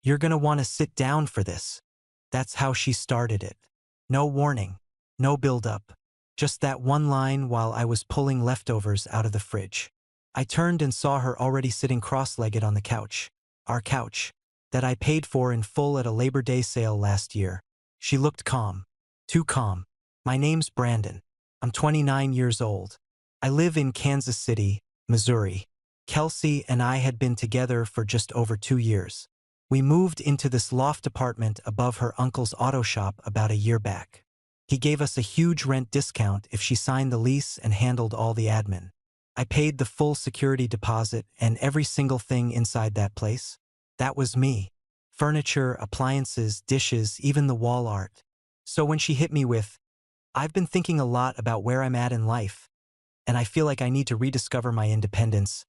You're gonna want to sit down for this. That's how she started it. No warning, no build-up. Just that one line while I was pulling leftovers out of the fridge. I turned and saw her already sitting cross-legged on the couch. Our couch. That I paid for in full at a Labor Day sale last year. She looked calm. Too calm. My name's Brandon. I'm 29 years old. I live in Kansas City, Missouri. Kelsey and I had been together for just over 2 years. We moved into this loft apartment above her uncle's auto shop about a year back. He gave us a huge rent discount if she signed the lease and handled all the admin. I paid the full security deposit and every single thing inside that place. That was me. Furniture, appliances, dishes, even the wall art. So when she hit me with, "I've been thinking a lot about where I'm at in life, and I feel like I need to rediscover my independence,"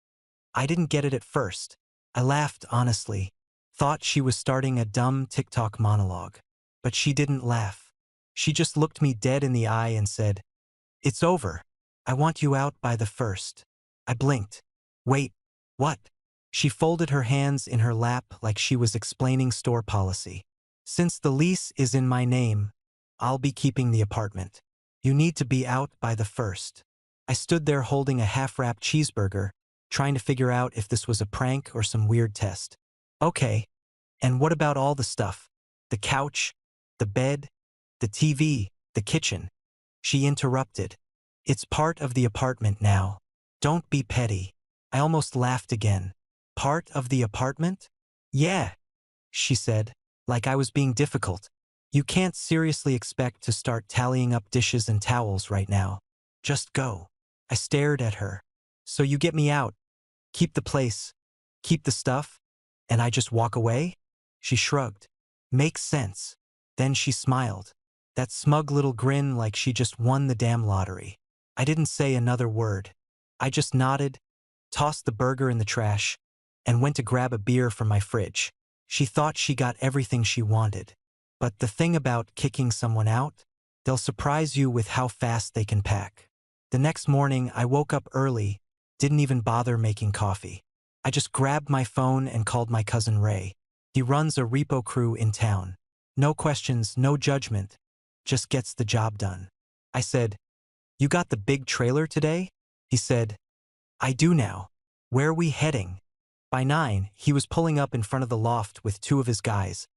I didn't get it at first. I laughed honestly. Thought she was starting a dumb TikTok monologue. But she didn't laugh. She just looked me dead in the eye and said, "It's over. I want you out by the 1st." I blinked. Wait, what? She folded her hands in her lap like she was explaining store policy. "Since the lease is in my name, I'll be keeping the apartment. You need to be out by the 1st. I stood there holding a half-wrapped cheeseburger, trying to figure out if this was a prank or some weird test. "Okay, and what about all the stuff? The couch, the bed, the TV, the kitchen?" She interrupted. "It's part of the apartment now. Don't be petty." I almost laughed again. "Part of the apartment?" "Yeah," she said, like I was being difficult. "You can't seriously expect to start tallying up dishes and towels right now. Just go." I stared at her. "So you get me out, keep the place, keep the stuff, and I just walk away?" She shrugged. "Makes sense." Then she smiled. That smug little grin like she just won the damn lottery. I didn't say another word. I just nodded, tossed the burger in the trash, and went to grab a beer from my fridge. She thought she got everything she wanted. But the thing about kicking someone out, they'll surprise you with how fast they can pack. The next morning, I woke up early, didn't even bother making coffee. I just grabbed my phone and called my cousin Ray. He runs a repo crew in town. No questions, no judgment, just gets the job done. I said, "You got the big trailer today?" He said, "I do now. Where are we heading?" By 9, he was pulling up in front of the loft with 2 of his guys,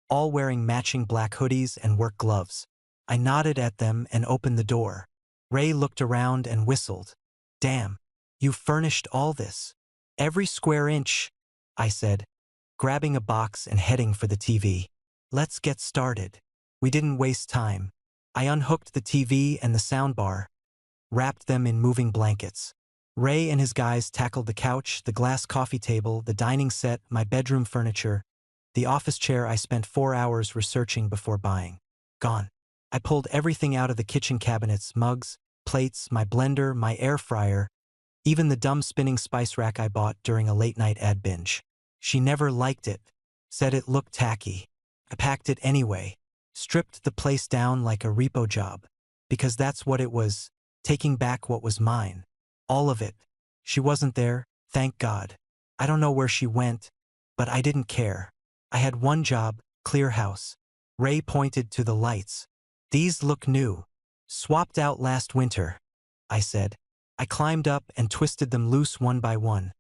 all wearing matching black hoodies and work gloves. I nodded at them and opened the door. Ray looked around and whistled. "Damn, you furnished all this." "Every square inch," I said, grabbing a box and heading for the TV. "Let's get started." We didn't waste time. I unhooked the TV and the soundbar, wrapped them in moving blankets. Ray and his guys tackled the couch, the glass coffee table, the dining set, my bedroom furniture, the office chair I spent 4 hours researching before buying. Gone. I pulled everything out of the kitchen cabinets, mugs, plates, my blender, my air fryer, even the dumb spinning spice rack I bought during a late-night ad binge. She never liked it, said it looked tacky. I packed it anyway, stripped the place down like a repo job, because that's what it was, taking back what was mine. All of it. She wasn't there, thank God. I don't know where she went, but I didn't care. I had one job, clear house. Ray pointed to the lights. "These look new. Swapped out last winter," I said. I climbed up and twisted them loose one by one,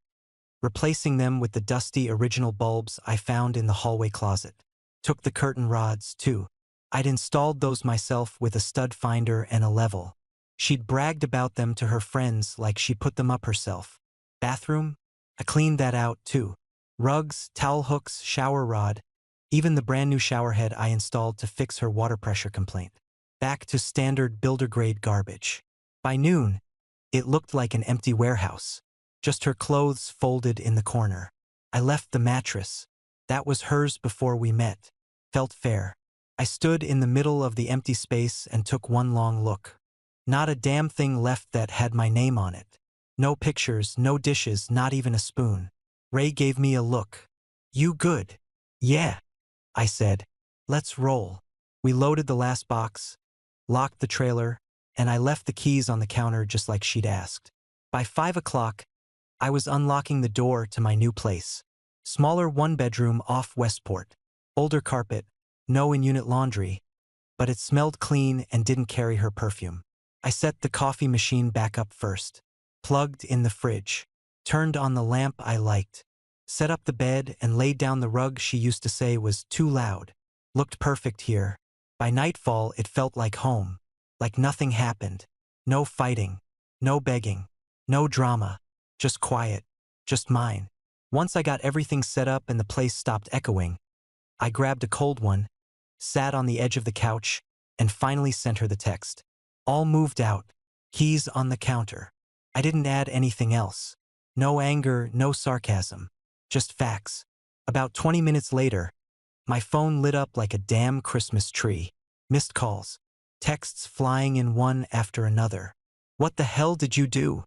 replacing them with the dusty original bulbs I found in the hallway closet. Took the curtain rods, too. I'd installed those myself with a stud finder and a level. She'd bragged about them to her friends like she put them up herself. Bathroom? I cleaned that out, too. Rugs, towel hooks, shower rod, even the brand new shower head I installed to fix her water pressure complaint. Back to standard builder-grade garbage. By noon, it looked like an empty warehouse. Just her clothes folded in the corner. I left the mattress. That was hers before we met. Felt fair. I stood in the middle of the empty space and took one long look. Not a damn thing left that had my name on it. No pictures, no dishes, not even a spoon. Ray gave me a look. "You good?" "Yeah," I said. "Let's roll." We loaded the last box, locked the trailer, and I left the keys on the counter just like she'd asked. By 5 o'clock, I was unlocking the door to my new place. Smaller one-bedroom off Westport. Older carpet, no in-unit laundry, but it smelled clean and didn't carry her perfume. I set the coffee machine back up first, plugged in the fridge, turned on the lamp I liked, set up the bed and laid down the rug she used to say was too loud. Looked perfect here. By nightfall it felt like home, like nothing happened. No fighting, no begging, no drama, just quiet, just mine. Once I got everything set up and the place stopped echoing, I grabbed a cold one, sat on the edge of the couch, and finally sent her the text. All moved out, keys on the counter. I didn't add anything else. No anger, no sarcasm. Just facts. About 20 minutes later, my phone lit up like a damn Christmas tree. Missed calls. Texts flying in one after another. What the hell did you do?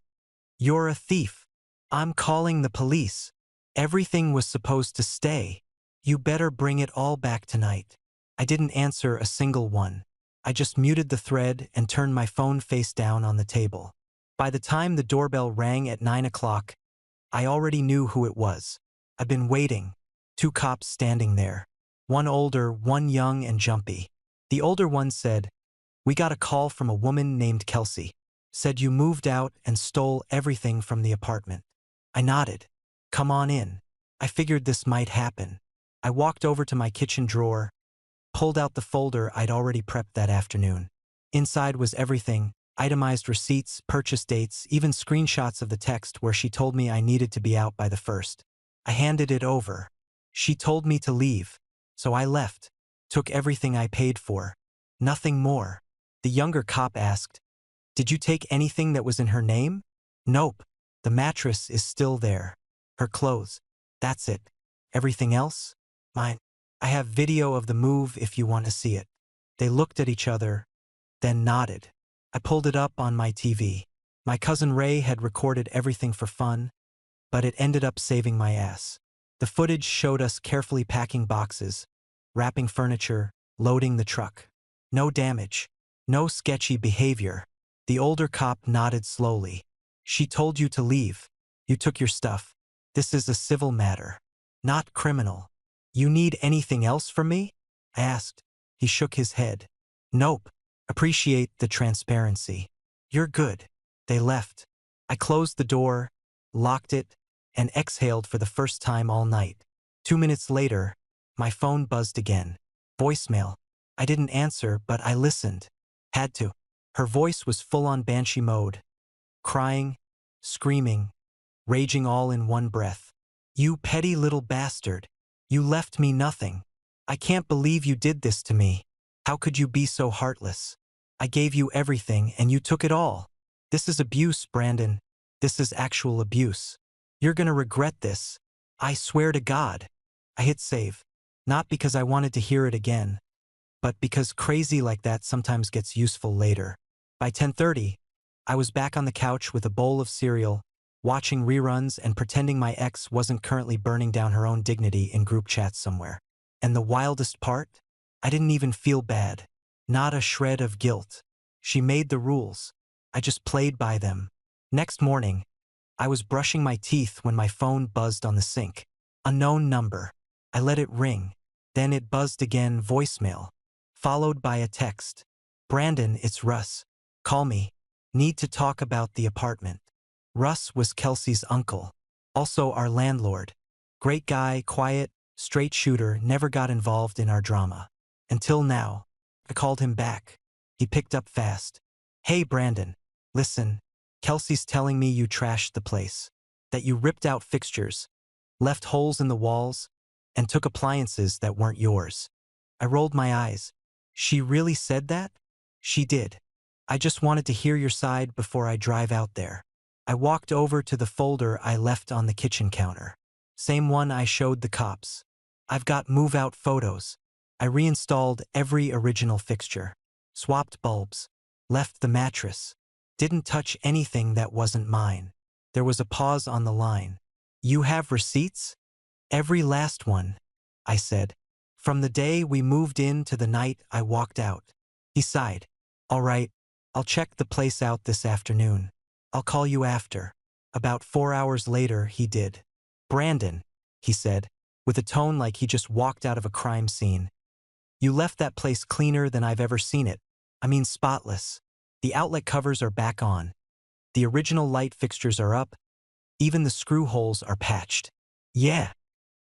You're a thief. I'm calling the police. Everything was supposed to stay. You better bring it all back tonight. I didn't answer a single one. I just muted the thread and turned my phone face down on the table. By the time the doorbell rang at 9 o'clock, I already knew who it was. I'd been waiting. 2 cops standing there. One older, one young and jumpy. The older one said, "We got a call from a woman named Kelsey. Said you moved out and stole everything from the apartment." I nodded. "Come on in." I figured this might happen. I walked over to my kitchen drawer, pulled out the folder I'd already prepped that afternoon. Inside was everything, itemized receipts, purchase dates, even screenshots of the text where she told me I needed to be out by the 1st. I handed it over. She told me to leave, so I left. Took everything I paid for. Nothing more. The younger cop asked, "Did you take anything that was in her name?" "Nope. The mattress is still there. Her clothes. That's it. Everything else? Mine. I have video of the move if you want to see it." They looked at each other, then nodded. I pulled it up on my TV. My cousin Ray had recorded everything for fun, but it ended up saving my ass. The footage showed us carefully packing boxes, wrapping furniture, loading the truck. No damage. No sketchy behavior. The older cop nodded slowly. "She told you to leave. You took your stuff. This is a civil matter, not criminal. You need anything else from me?" I asked. He shook his head. "Nope. Appreciate the transparency. You're good." They left. I closed the door, locked it, and exhaled for the first time all night. 2 minutes later, my phone buzzed again. Voicemail. I didn't answer, but I listened. Had to. Her voice was full on banshee mode. Crying, screaming, raging all in one breath. "You petty little bastard. You left me nothing. I can't believe you did this to me. How could you be so heartless? I gave you everything and you took it all. This is abuse, Brandon. This is actual abuse. You're gonna regret this. I swear to God." I hit save. Not because I wanted to hear it again, but because crazy like that sometimes gets useful later. By 10:30, I was back on the couch with a bowl of cereal, watching reruns and pretending my ex wasn't currently burning down her own dignity in group chats somewhere. And the wildest part? I didn't even feel bad. Not a shred of guilt. She made the rules. I just played by them. Next morning, I was brushing my teeth when my phone buzzed on the sink. Unknown number. I let it ring. Then it buzzed again, voicemail, followed by a text. "Brandon, it's Russ. Call me. Need to talk about the apartment." Russ was Kelsey's uncle, also our landlord. Great guy, quiet, straight shooter, never got involved in our drama. Until now. I called him back. He picked up fast. "Hey Brandon, listen, Kelsey's telling me you trashed the place. That you ripped out fixtures, left holes in the walls, and took appliances that weren't yours." I rolled my eyes. "She really said that?" "She did. I just wanted to hear your side before I drive out there." I walked over to the folder I left on the kitchen counter. Same one I showed the cops. I've got move-out photos. I reinstalled every original fixture. Swapped bulbs. Left the mattress. Didn't touch anything that wasn't mine. There was a pause on the line. "You have receipts?" "Every last one," I said. "From the day we moved in to the night I walked out." He sighed. "All right, I'll check the place out this afternoon. I'll call you after." About 4 hours later, he did. "Brandon, he said, with a tone like he just walked out of a crime scene. You left that place cleaner than I've ever seen it. I mean spotless. The outlet covers are back on. The original light fixtures are up. Even the screw holes are patched. Yeah,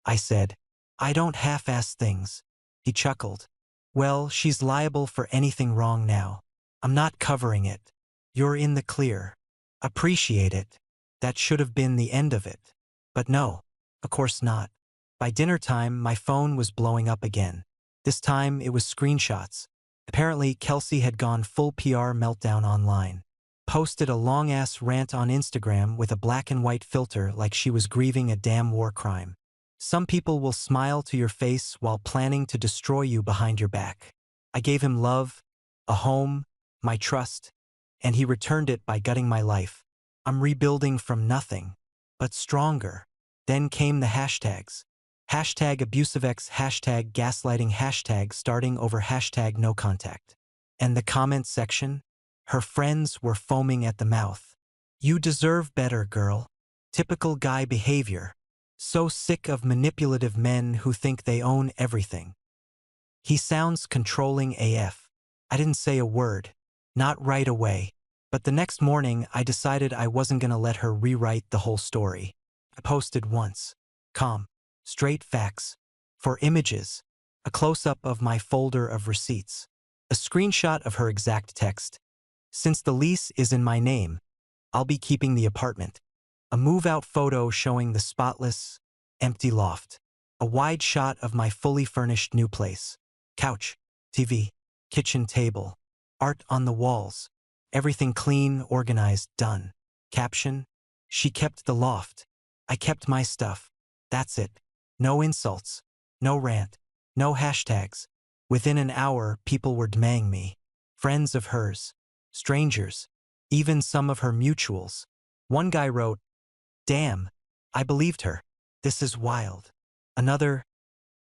I said. I don't half-ass things. He chuckled. Well, she's liable for anything wrong now. I'm not covering it. You're in the clear. Appreciate it. That should have been the end of it. But no, of course not. By dinner time, my phone was blowing up again. This time, it was screenshots. Apparently, Kelsey had gone full PR meltdown online. Posted a long-ass rant on Instagram with a black and white filter like she was grieving a damn war crime. Some people will smile to your face while planning to destroy you behind your back. I gave him love, a home, my trust, and he returned it by gutting my life. I'm rebuilding from nothing, but stronger. Then came the hashtags. Hashtag abusivex, hashtag gaslighting, hashtag starting over, hashtag no contact. And the comment section? Her friends were foaming at the mouth. You deserve better, girl. Typical guy behavior. So sick of manipulative men who think they own everything. He sounds controlling AF. I didn't say a word. Not right away. But the next morning, I decided I wasn't gonna let her rewrite the whole story. I posted once. Calm. Straight facts. 4 images. A close-up of my folder of receipts. A screenshot of her exact text. Since the lease is in my name, I'll be keeping the apartment. A move-out photo showing the spotless, empty loft. A wide shot of my fully furnished new place. Couch, TV, kitchen table, art on the walls. Everything clean, organized, done. Caption: she kept the loft. I kept my stuff. That's it. No insults. No rant. No hashtags. Within an hour, people were DMing me. Friends of hers. Strangers. Even some of her mutuals. One guy wrote, "Damn, I believed her. This is wild." Another,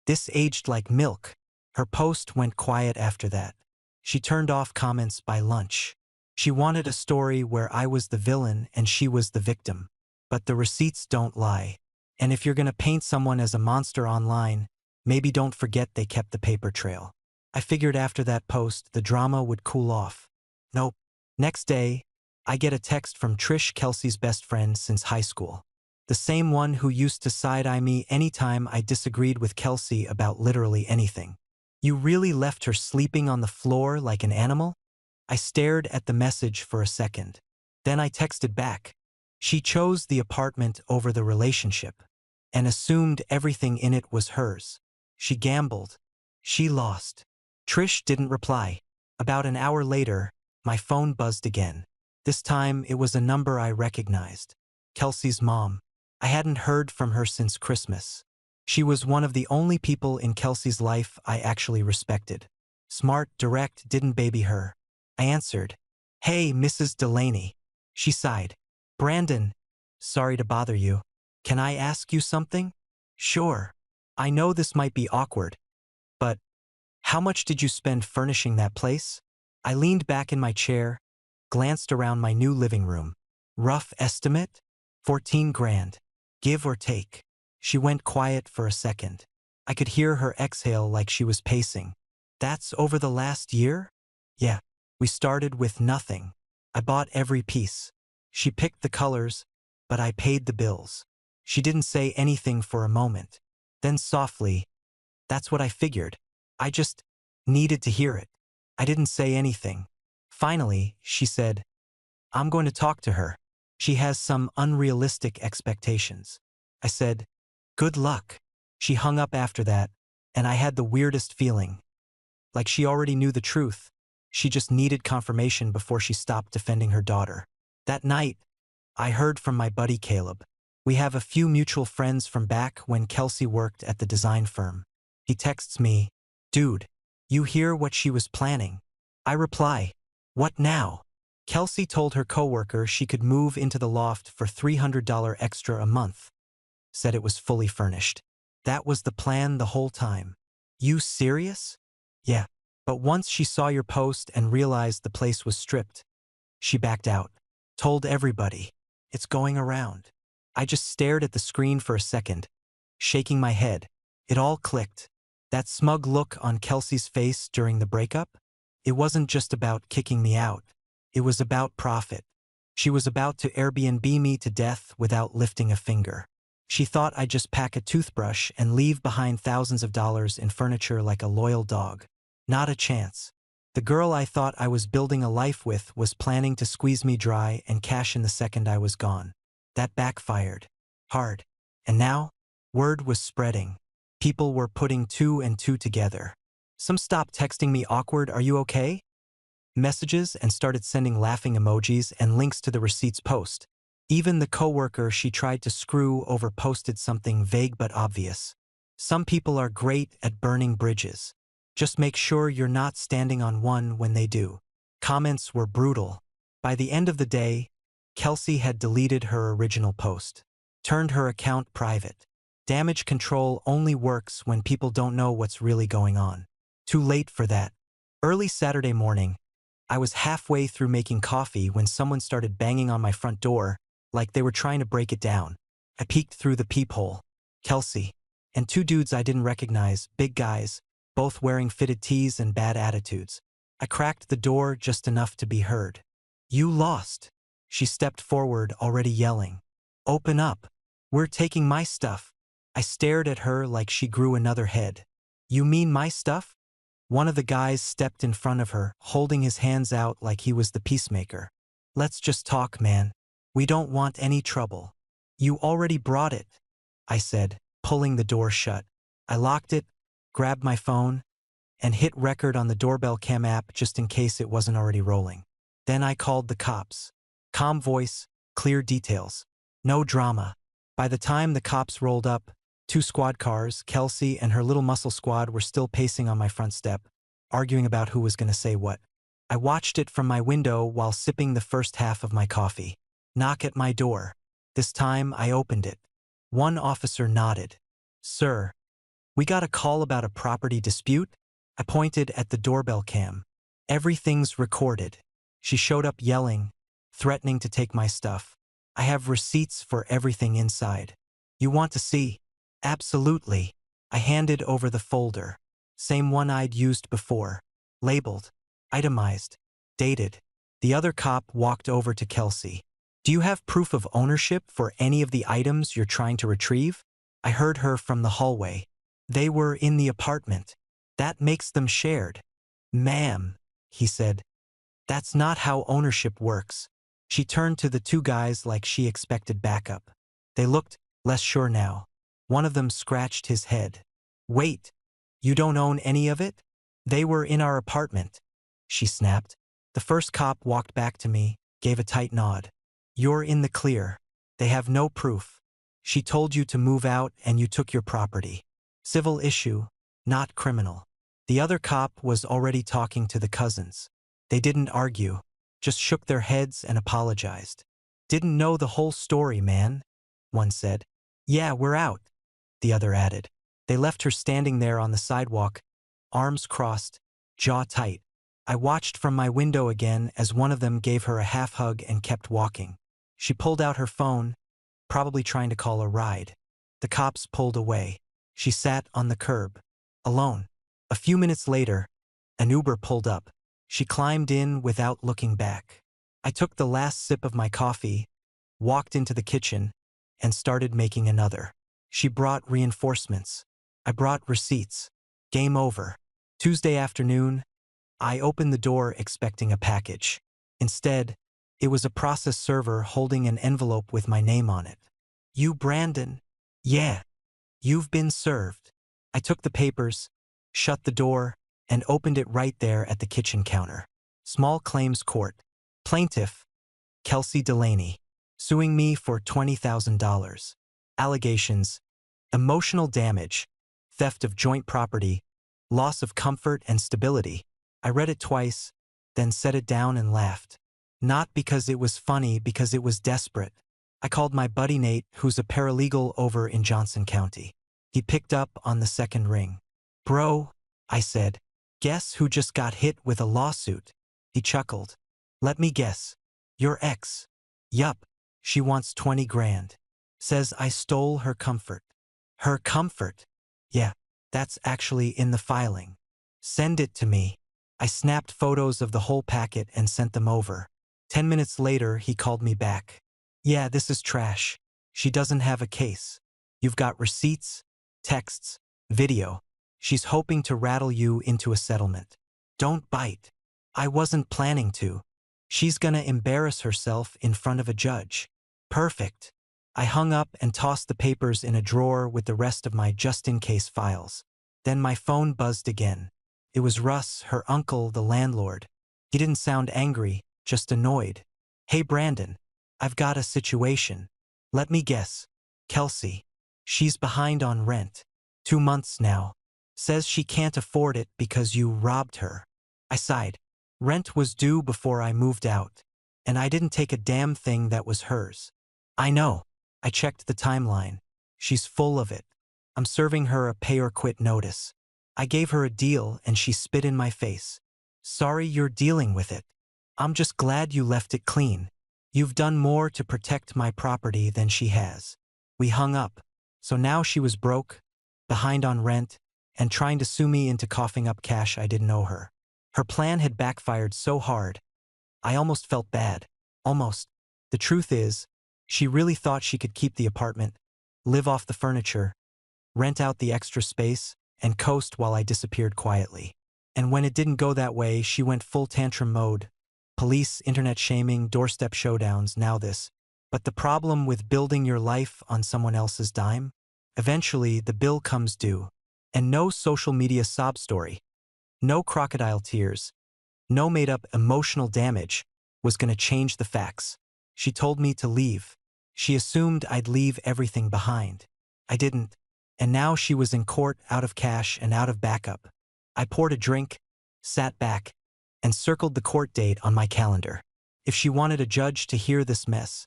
"This aged like milk." Her post went quiet after that. She turned off comments by lunch. She wanted a story where I was the villain and she was the victim. But the receipts don't lie. And if you're gonna paint someone as a monster online, maybe don't forget they kept the paper trail. I figured after that post, the drama would cool off. Nope. Next day, I get a text from Trish, Kelsey's best friend since high school. The same one who used to side-eye me anytime I disagreed with Kelsey about literally anything. You really left her sleeping on the floor like an animal? I stared at the message for a second. Then I texted back. She chose the apartment over the relationship and assumed everything in it was hers. She gambled. She lost. Trish didn't reply. About an hour later, my phone buzzed again. This time, it was a number I recognized. Kelsey's mom. I hadn't heard from her since Christmas. She was one of the only people in Kelsey's life I actually respected. Smart, direct, didn't baby her. I answered. "Hey, Mrs. Delaney." She sighed. "Brandon, sorry to bother you. Can I ask you something?" "Sure. I know this might be awkward, but how much did you spend furnishing that place?" I leaned back in my chair, glanced around my new living room. "Rough estimate? 14 grand. Give or take." She went quiet for a second. I could hear her exhale like she was pacing. "That's over the last year?" "Yeah. We started with nothing. I bought every piece." She picked the colors, but I paid the bills. She didn't say anything for a moment. Then softly, "That's what I figured. I just needed to hear it." I didn't say anything. Finally, she said, "I'm going to talk to her. She has some unrealistic expectations." I said, "Good luck." She hung up after that, and I had the weirdest feeling. Like she already knew the truth. She just needed confirmation before she stopped defending her daughter. That night, I heard from my buddy Caleb. We have a few mutual friends from back when Kelsey worked at the design firm. He texts me, "Dude, you hear what she was planning?" I reply, "What now?" Kelsey told her coworker she could move into the loft for $300 extra a month. Said it was fully furnished. That was the plan the whole time. You serious? Yeah. But once she saw your post and realized the place was stripped, she backed out. Told everybody. It's going around. I just stared at the screen for a second. shaking my head. It all clicked. That smug look on Kelsey's face during the breakup? It wasn't just about kicking me out. It was about profit. She was about to Airbnb me to death without lifting a finger. She thought I'd just pack a toothbrush and leave behind thousands of dollars in furniture like a loyal dog. Not a chance. The girl I thought I was building a life with was planning to squeeze me dry and cash in the second I was gone. That backfired. Hard. And now? Word was spreading. People were putting two and two together. Some stopped texting me awkward "Are you okay?" messages and started sending laughing emojis and links to the receipts post. Even the coworker she tried to screw over posted something vague but obvious. Some people are great at burning bridges. Just make sure you're not standing on one when they do. Comments were brutal. By the end of the day, Kelsey had deleted her original post, turned her account private. Damage control only works when people don't know what's really going on. Too late for that. Early Saturday morning, I was halfway through making coffee when someone started banging on my front door, like they were trying to break it down. I peeked through the peephole. Kelsey and two dudes I didn't recognize, big guys, both wearing fitted tees and bad attitudes. I cracked the door just enough to be heard. "You lost." She stepped forward, already yelling. "Open up. We're taking my stuff." I stared at her like she grew another head. "You mean my stuff?" One of the guys stepped in front of her, holding his hands out like he was the peacemaker. "Let's just talk, man. We don't want any trouble." "You already brought it," I said, pulling the door shut. I locked it, grabbed my phone, and hit record on the doorbell cam app just in case it wasn't already rolling. Then I called the cops. Calm voice, clear details. No drama. By the time the cops rolled up, 2 squad cars, Kelsey and her little muscle squad were still pacing on my front step, arguing about who was going to say what. I watched it from my window while sipping the first half of my coffee. Knock at my door. This time I opened it. One officer nodded. "Sir, we got a call about a property dispute?" I pointed at the doorbell cam. "Everything's recorded." She showed up yelling, threatening to take my stuff. "I have receipts for everything inside. You want to see?" "Absolutely." I handed over the folder. Same one I'd used before. Labeled, itemized, dated. The other cop walked over to Kelsey. "Do you have proof of ownership for any of the items you're trying to retrieve?" I heard her from the hallway. "They were in the apartment. That makes them shared." "Ma'am," he said, "that's not how ownership works." She turned to the 2 guys like she expected backup. They looked less sure now. One of them scratched his head. "Wait, you don't own any of it?" "They were in our apartment," she snapped. The first cop walked back to me, gave a tight nod. "You're in the clear. They have no proof. She told you to move out and you took your property. Civil issue, not criminal." The other cop was already talking to the cousins. They didn't argue, just shook their heads and apologized. "Didn't know the whole story, man," one said. "Yeah, we're out," the other added. They left her standing there on the sidewalk, arms crossed, jaw tight. I watched from my window again as one of them gave her a half hug and kept walking. She pulled out her phone, probably trying to call a ride. The cops pulled away. She sat on the curb, alone. A few minutes later, an Uber pulled up. She climbed in without looking back. I took the last sip of my coffee, walked into the kitchen, and started making another. She brought reinforcements. I brought receipts. Game over. Tuesday afternoon, I opened the door expecting a package. Instead, it was a process server holding an envelope with my name on it. "You Brandon?" "Yeah. You've been served." I took the papers, shut the door, and opened it right there at the kitchen counter. Small Claims Court. Plaintiff, Kelsey Delaney, suing me for $20,000. Allegations: emotional damage, theft of joint property, loss of comfort and stability. I read it twice, then set it down and laughed. Not because it was funny, because it was desperate. I called my buddy Nate, who's a paralegal over in Johnson County. He picked up on the second ring. "Bro," I said, "guess who just got hit with a lawsuit?" He chuckled. "Let me guess. Your ex." "Yup. She wants 20 grand. Says I stole her comfort, Her comfort. Yeah, that's actually in the filing. Send it to me. I snapped photos of the whole packet and sent them over. 10 minutes later, he called me back. Yeah, this is trash. She doesn't have a case. You've got receipts, texts, video. She's hoping to rattle you into a settlement. Don't bite. I wasn't planning to. She's gonna embarrass herself in front of a judge. Perfect. I hung up and tossed the papers in a drawer with the rest of my just-in-case files. Then my phone buzzed again. It was Russ, her uncle, the landlord. He didn't sound angry, just annoyed. Hey Brandon, I've got a situation. Let me guess. Kelsey. She's behind on rent. 2 months now. Says she can't afford it because you robbed her. I sighed. Rent was due before I moved out, and I didn't take a damn thing that was hers. I know. I checked the timeline. She's full of it. I'm serving her a pay-or-quit notice. I gave her a deal and she spit in my face. Sorry you're dealing with it. I'm just glad you left it clean. You've done more to protect my property than she has. We hung up. So now she was broke, behind on rent, and trying to sue me into coughing up cash I didn't owe her. Her plan had backfired so hard. I almost felt bad. Almost. The truth is, she really thought she could keep the apartment, live off the furniture, rent out the extra space, and coast while I disappeared quietly. And when it didn't go that way, she went full tantrum mode. Police, internet shaming, doorstep showdowns, now this. But the problem with building your life on someone else's dime? Eventually, the bill comes due. And no social media sob story, no crocodile tears, no made-up emotional damage was going to change the facts. She told me to leave. She assumed I'd leave everything behind. I didn't. And now she was in court, out of cash and out of backup. I poured a drink, sat back, and circled the court date on my calendar. If she wanted a judge to hear this mess,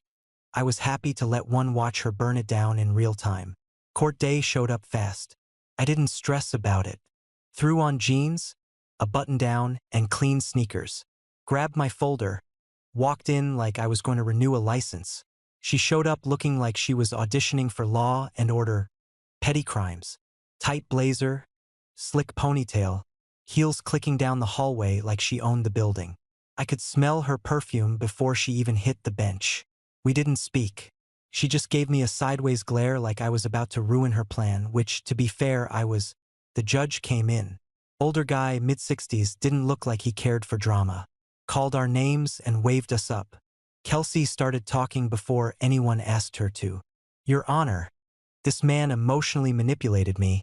I was happy to let one watch her burn it down in real time. Court day showed up fast. I didn't stress about it. Threw on jeans, a button-down, and clean sneakers. Grabbed my folder, walked in like I was going to renew a license. She showed up looking like she was auditioning for Law and Order. Petty crimes. Tight blazer, slick ponytail, heels clicking down the hallway like she owned the building. I could smell her perfume before she even hit the bench. We didn't speak. She just gave me a sideways glare like I was about to ruin her plan, which, to be fair, I was. The judge came in. Older guy, mid-60s, didn't look like he cared for drama. Called our names and waved us up. Kelsey started talking before anyone asked her to. Your Honor, this man emotionally manipulated me,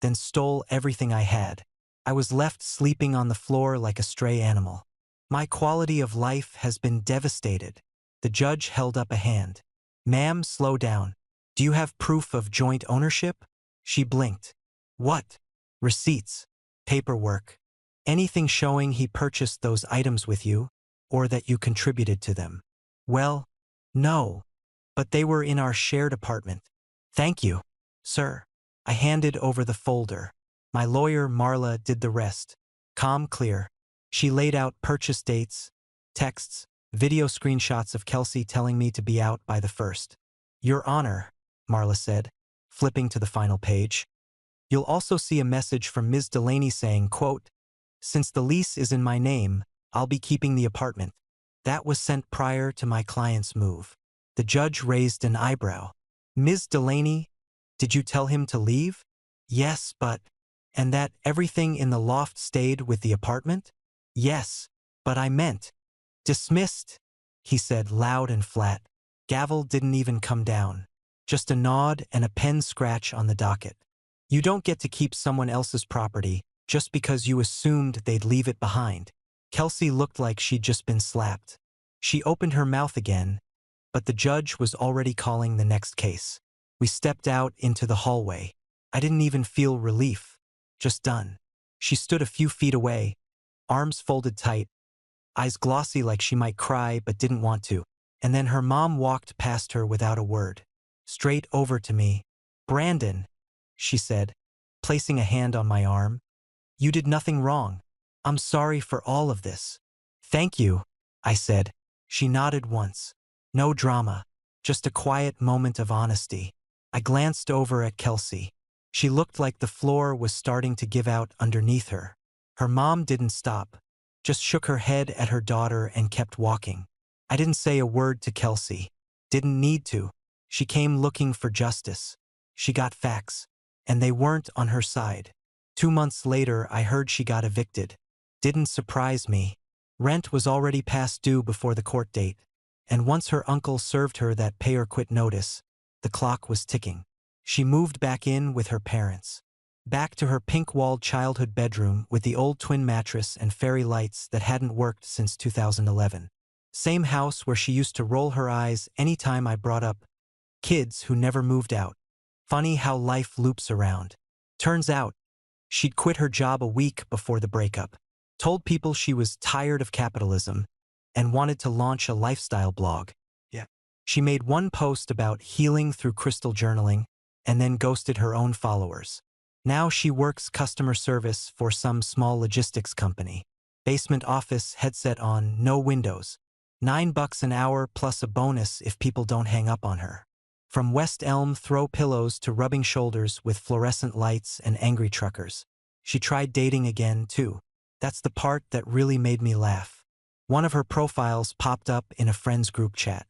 then stole everything I had. I was left sleeping on the floor like a stray animal. My quality of life has been devastated. The judge held up a hand. Ma'am, slow down. Do you have proof of joint ownership? She blinked. What? Receipts. Paperwork. Anything showing he purchased those items with you, or that you contributed to them. Well, no. But they were in our shared apartment. Thank you, sir. I handed over the folder. My lawyer, Marla, did the rest. Calm, clear. She laid out purchase dates, texts, video screenshots of Kelsey telling me to be out by the 1st. Your Honor, Marla said, flipping to the final page. You'll also see a message from Ms. Delaney saying, quote, since the lease is in my name, I'll be keeping the apartment. That was sent prior to my client's move. The judge raised an eyebrow. Ms. Delaney, did you tell him to leave? Yes, but... And that everything in the loft stayed with the apartment? Yes, but I meant... Dismissed, he said loud and flat. Gavel didn't even come down. Just a nod and a pen scratch on the docket. You don't get to keep someone else's property just because you assumed they'd leave it behind. Kelsey looked like she'd just been slapped. She opened her mouth again, but the judge was already calling the next case. We stepped out into the hallway. I didn't even feel relief. Just done. She stood a few feet away, arms folded tight, eyes glossy like she might cry but didn't want to. And then her mom walked past her without a word. Straight over to me. Brandon, she said, placing a hand on my arm. You did nothing wrong. I'm sorry for all of this. Thank you, I said. She nodded once. No drama. Just a quiet moment of honesty. I glanced over at Kelsey. She looked like the floor was starting to give out underneath her. Her mom didn't stop, just shook her head at her daughter and kept walking. I didn't say a word to Kelsey. Didn't need to. She came looking for justice. She got facts, and they weren't on her side. 2 months later, I heard she got evicted. Didn't surprise me. Rent was already past due before the court date, and once her uncle served her that pay or quit notice, the clock was ticking. She moved back in with her parents. Back to her pink-walled childhood bedroom with the old twin mattress and fairy lights that hadn't worked since 2011. Same house where she used to roll her eyes anytime I brought up kids who never moved out. Funny how life loops around. Turns out, she'd quit her job a week before the breakup. Told people she was tired of capitalism and wanted to launch a lifestyle blog. She made one post about healing through crystal journaling and then ghosted her own followers. Now she works customer service for some small logistics company. Basement office, headset on, no windows. $9 an hour plus a bonus if people don't hang up on her. From West Elm throw pillows to rubbing shoulders with fluorescent lights and angry truckers. She tried dating again, too. That's the part that really made me laugh. One of her profiles popped up in a friend's group chat.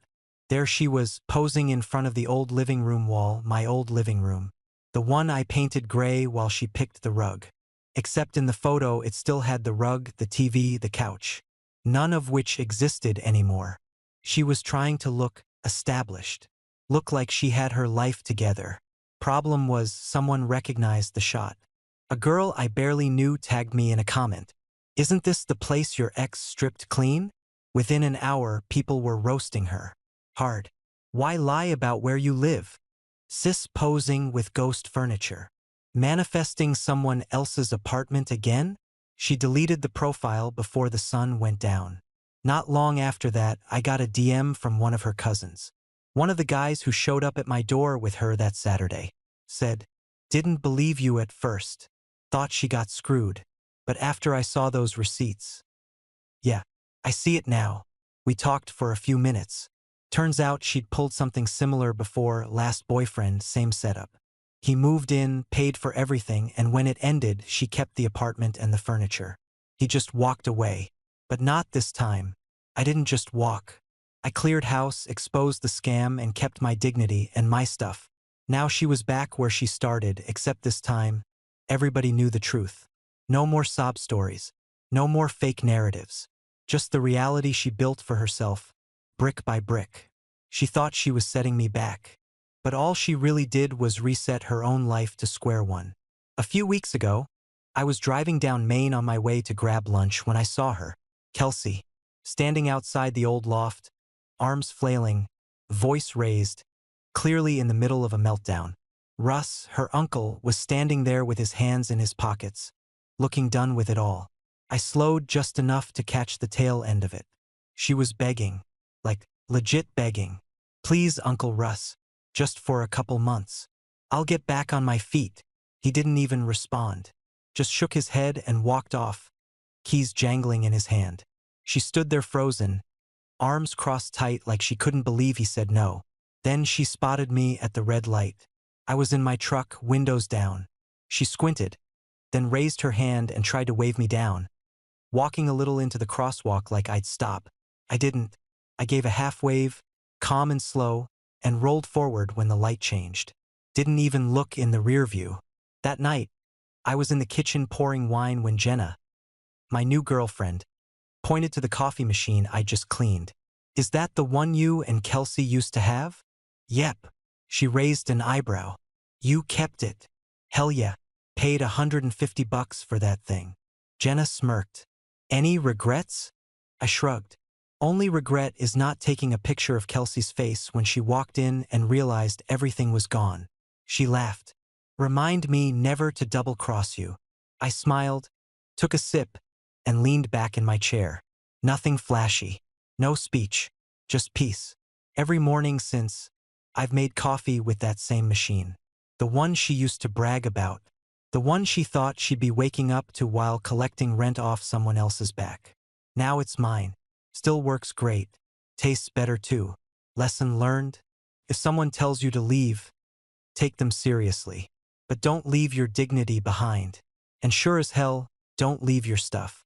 There she was, posing in front of the old living room wall, my old living room. The one I painted gray while she picked the rug. Except in the photo it still had the rug, the TV, the couch. None of which existed anymore. She was trying to look established. Look like she had her life together. Problem was, someone recognized the shot. A girl I barely knew tagged me in a comment. "Isn't this the place your ex stripped clean?" Within an hour, people were roasting her. Hard. Why lie about where you live? Sis posing with ghost furniture. Manifesting someone else's apartment again? She deleted the profile before the sun went down. Not long after that, I got a DM from one of her cousins. One of the guys who showed up at my door with her that Saturday. Said, "Didn't believe you at first. Thought she got screwed. But after I saw those receipts. Yeah, I see it now. We talked for a few minutes. Turns out she'd pulled something similar before, last boyfriend, same setup. He moved in, paid for everything, and when it ended, she kept the apartment and the furniture. He just walked away. But not this time. I didn't just walk. I cleared house, exposed the scam, and kept my dignity and my stuff. Now she was back where she started, except this time, everybody knew the truth. No more sob stories. No more fake narratives. Just the reality she built for herself, brick by brick. She thought she was setting me back. But all she really did was reset her own life to square one. A few weeks ago, I was driving down Main on my way to grab lunch when I saw her, Kelsey, standing outside the old loft, arms flailing, voice raised, clearly in the middle of a meltdown. Russ, her uncle, was standing there with his hands in his pockets, looking done with it all. I slowed just enough to catch the tail end of it. She was begging, like legit begging. "Please, Uncle Russ, just for a couple months. I'll get back on my feet." He didn't even respond, just shook his head and walked off, keys jangling in his hand. She stood there frozen, arms crossed tight like she couldn't believe he said no. Then she spotted me at the red light. I was in my truck, windows down. She squinted, then raised her hand and tried to wave me down, walking a little into the crosswalk like I'd stop. I didn't. I gave a half wave, calm and slow, and rolled forward when the light changed. Didn't even look in the rear view. That night, I was in the kitchen pouring wine when Jenna, my new girlfriend, pointed to the coffee machine I just cleaned. "Is that the one you and Kelsey used to have?" "Yep." She raised an eyebrow. "You kept it?" "Hell yeah. Paid $150 for that thing." Jenna smirked. "Any regrets?" I shrugged. Only regret is not taking a picture of Kelsey's face when she walked in and realized everything was gone. She laughed. "Remind me never to double-cross you." I smiled, took a sip, and leaned back in my chair. Nothing flashy. No speech. Just peace. Every morning since, I've made coffee with that same machine. The one she used to brag about. The one she thought she'd be waking up to while collecting rent off someone else's back. Now it's mine. Still works great. Tastes better too. Lesson learned? If someone tells you to leave, take them seriously. But don't leave your dignity behind. And sure as hell, don't leave your stuff.